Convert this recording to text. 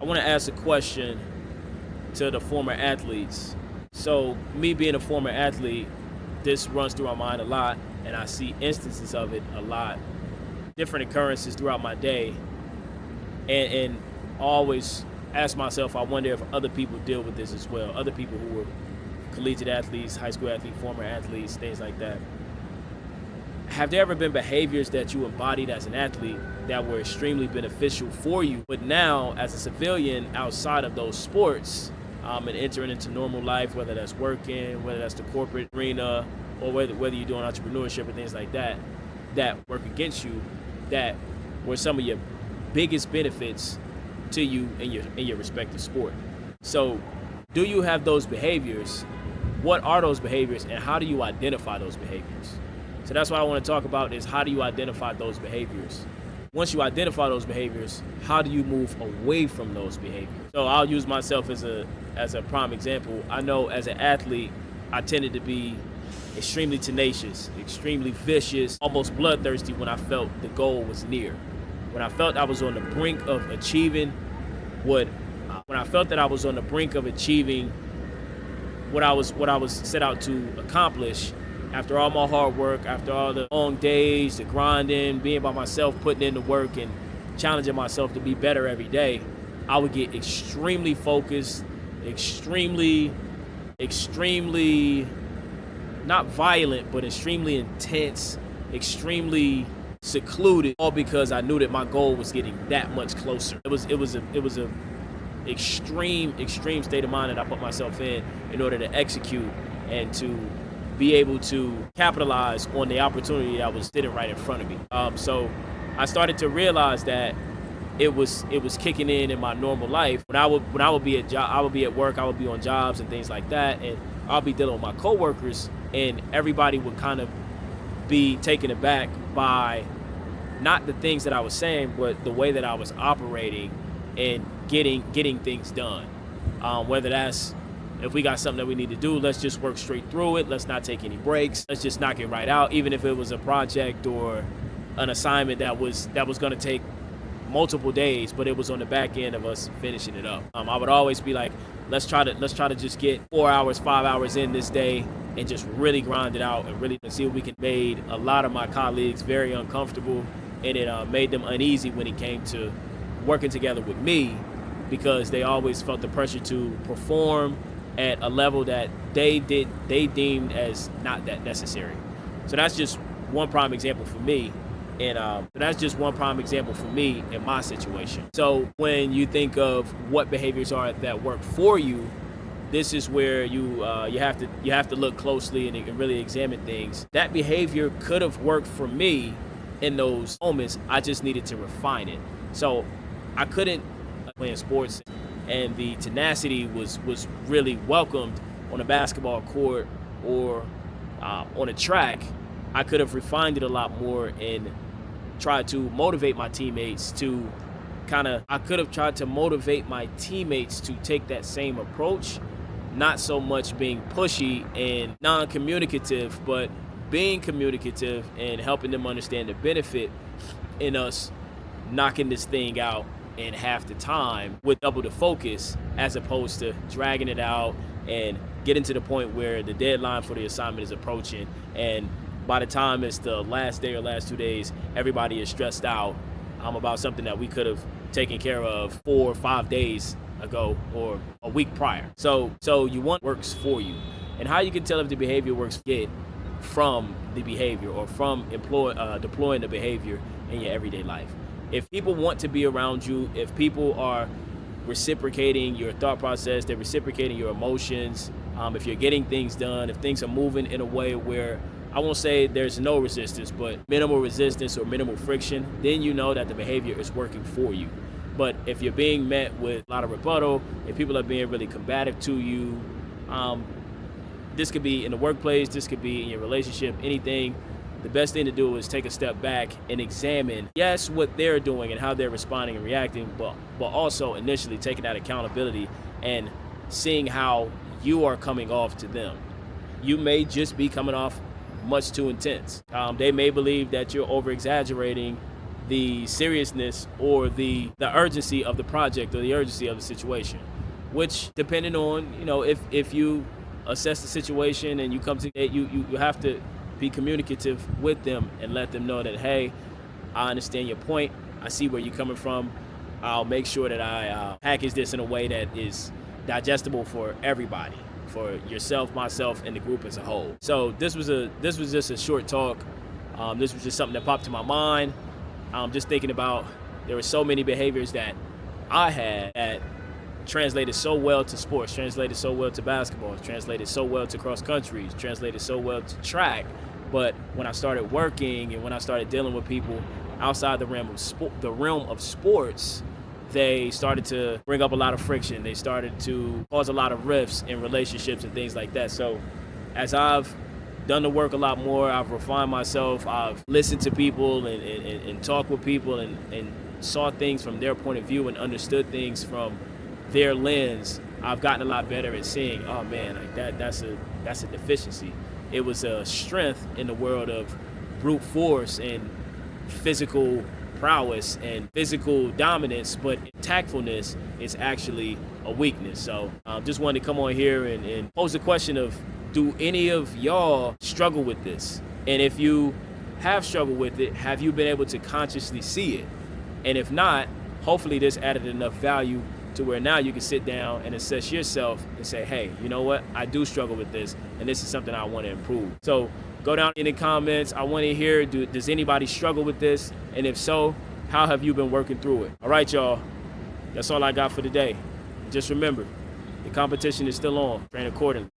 want to ask a question to the former athletes. So me being a former athlete, this runs through my mind a lot, and I see instances of it a lot, different occurrences throughout my day, and always ask myself, I wonder if other people deal with this as well, other people who were collegiate athletes, high school athletes, former athletes, things like that. Have there ever been behaviors that you embodied as an athlete that were extremely beneficial for you, but now as a civilian outside of those sports, and entering into normal life, whether that's working, whether that's the corporate arena, or whether you're doing entrepreneurship and things like that, that work against you, that were some of your biggest benefits to you in your respective sport? So do you have those behaviors? What are those behaviors, and how do you identify those behaviors? So that's what I want to talk about, is how do you identify those behaviors? Once you identify those behaviors, how do you move away from those behaviors? So I'll use myself as a prime example. I know as an athlete, I tended to be extremely tenacious, extremely vicious, almost bloodthirsty when I felt the goal was near. When I felt I was on the brink of achieving what I was set out to accomplish, after all my hard work, after all the long days, the grinding, being by myself, putting in the work and challenging myself to be better every day, I would get extremely focused, extremely, not violent, but extremely intense, extremely secluded, all because I knew that my goal was getting that much closer. It was a extreme state of mind that I put myself in order to execute and to be able to capitalize on the opportunity that was sitting right in front of me. So I started to realize that it was kicking in my normal life. When I would be at work, I would be on jobs and things like that, and I'll be dealing with my coworkers, and everybody would kind of be taken aback by not the things that I was saying, but the way that I was operating and getting things done. Whether that's, if we got something that we need to do, let's just work straight through it. Let's not take any breaks. Let's just knock it right out, even if it was a project or an assignment that was going to take multiple days, but it was on the back end of us finishing it up. I would always be like, let's try to just get 4 hours, 5 hours in this day and just really grind it out and really see what we can. Made a lot of my colleagues very uncomfortable, and it made them uneasy when it came to working together with me, because they always felt the pressure to perform at a level that they deemed as not that necessary. So that's just one prime example for me. And that's just one prime example for me in my situation. So when you think of what behaviors are that work for you, this is where you have to look closely and really examine things. That behavior could have worked for me in those moments. I just needed to refine it. So I couldn't play in sports, and the tenacity was really welcomed on a basketball court or on a track. I could have refined it a lot more and tried to motivate my teammates to take that same approach, not so much being pushy and non-communicative, but being communicative and helping them understand the benefit in us knocking this thing out in half the time with double the focus, as opposed to dragging it out and getting to the point where the deadline for the assignment is approaching, and by the time it's the last day or last 2 days, everybody is stressed out about something that we could have taken care of 4 or 5 days ago or a week prior. So you want works for you, and how you can tell if the behavior works from the behavior or from deploying the behavior in your everyday life. If people want to be around you, if people are reciprocating your thought process, they're reciprocating your emotions, if you're getting things done, if things are moving in a way where, I won't say there's no resistance, but minimal resistance or minimal friction, then you know that the behavior is working for you. But if you're being met with a lot of rebuttal, if people are being really combative to you, this could be in the workplace, this could be in your relationship, anything. The best thing to do is take a step back and examine, yes, what they're doing and how they're responding and reacting, but also initially taking that accountability and seeing how you are coming off to them. You may just be coming off much too intense. They may believe that you're over-exaggerating the seriousness or the urgency of the project or the urgency of the situation, which depending on, if you assess the situation and you come to you have to be communicative with them and let them know that, hey, I understand your point, I see where you're coming from, I'll make sure that I package this in a way that is digestible for everybody, for yourself, myself, and the group as a whole. So this was just a short talk. This was just something that popped to my mind. Just thinking about, there were so many behaviors that I had that translated so well to sports, translated so well to basketball, translated so well to cross country, translated so well to track. But when I started working and when I started dealing with people outside the realm of sports, they started to bring up a lot of friction. They started to cause a lot of rifts in relationships and things like that. So as I've done the work a lot more, I've refined myself, I've listened to people and talked with people and saw things from their point of view and understood things from their lens, I've gotten a lot better at seeing, oh man, like that's a deficiency. It was a strength in the world of brute force and physical prowess and physical dominance, but tactfulness is actually a weakness. So just wanted to come on here and pose the question of, do any of y'all struggle with this? And if you have struggled with it, have you been able to consciously see it? And if not, hopefully this added enough value to where now you can sit down and assess yourself and say, hey, you know what? I do struggle with this, and this is something I want to improve. So go down in the comments. I want to hear, does anybody struggle with this? And if so, how have you been working through it? All right, y'all. That's all I got for today. Just remember, the competition is still on. Train accordingly.